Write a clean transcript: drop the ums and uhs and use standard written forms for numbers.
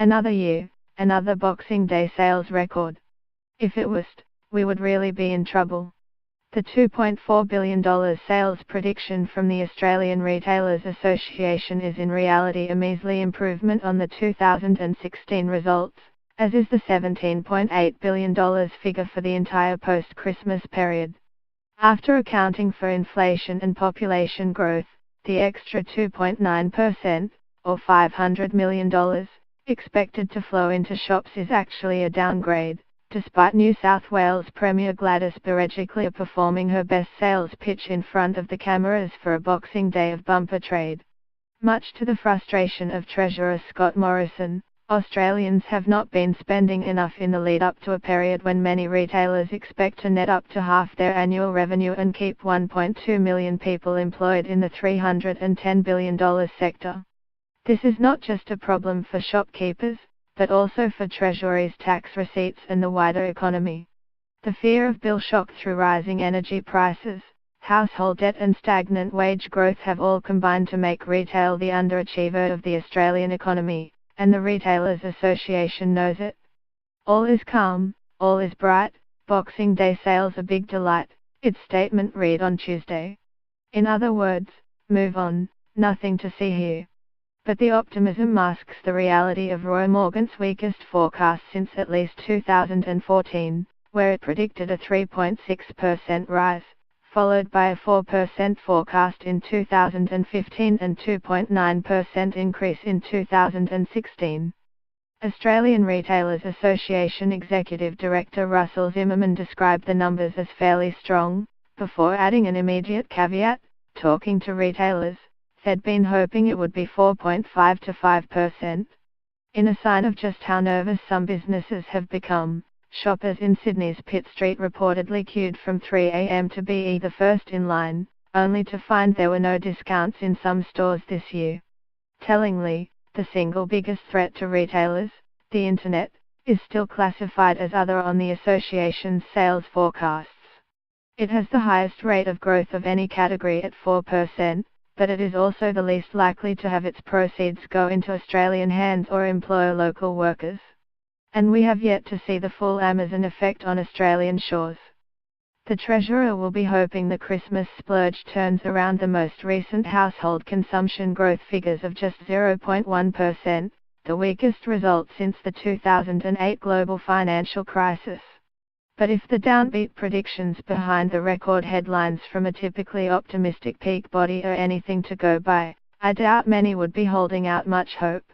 Another year, another Boxing Day sales record. If it was, we would really be in trouble. The $2.4 billion sales prediction from the Australian Retailers Association is in reality a measly improvement on the 2016 results, as is the $17.8 billion figure for the entire post-Christmas period. After accounting for inflation and population growth, the extra 2.9%, or $500 million, expected to flow into shops is actually a downgrade, despite New South Wales Premier Gladys Berejiklian performing her best sales pitch in front of the cameras for a Boxing Day of bumper trade. Much to the frustration of Treasurer Scott Morrison, Australians have not been spending enough in the lead-up to a period when many retailers expect to net up to half their annual revenue and keep 1.2 million people employed in the $310 billion sector. This is not just a problem for shopkeepers, but also for Treasury's tax receipts and the wider economy. The fear of bill shock through rising energy prices, household debt and stagnant wage growth have all combined to make retail the underachiever of the Australian economy, and the Retailers Association knows it. All is calm, all is bright, Boxing Day sales a big delight, its statement read on Tuesday. In other words, move on, nothing to see here. But the optimism masks the reality of Roy Morgan's weakest forecast since at least 2014, where it predicted a 3.6% rise, followed by a 4% forecast in 2015 and 2.9% increase in 2016. Australian Retailers Association Executive Director Russell Zimmerman described the numbers as fairly strong, before adding an immediate caveat: talking to retailers, they'd been hoping it would be 4.5 to 5%. In a sign of just how nervous some businesses have become, shoppers in Sydney's Pitt Street reportedly queued from 3 a.m. to be the first in line, only to find there were no discounts in some stores this year. Tellingly, the single biggest threat to retailers, the internet, is still classified as other on the association's sales forecasts. It has the highest rate of growth of any category at 4%, but it is also the least likely to have its proceeds go into Australian hands or employ local workers. And we have yet to see the full Amazon effect on Australian shores. The Treasurer will be hoping the Christmas splurge turns around the most recent household consumption growth figures of just 0.1%, the weakest result since the 2008 global financial crisis. But if the downbeat predictions behind the record headlines from a typically optimistic peak body are anything to go by, I doubt many would be holding out much hope.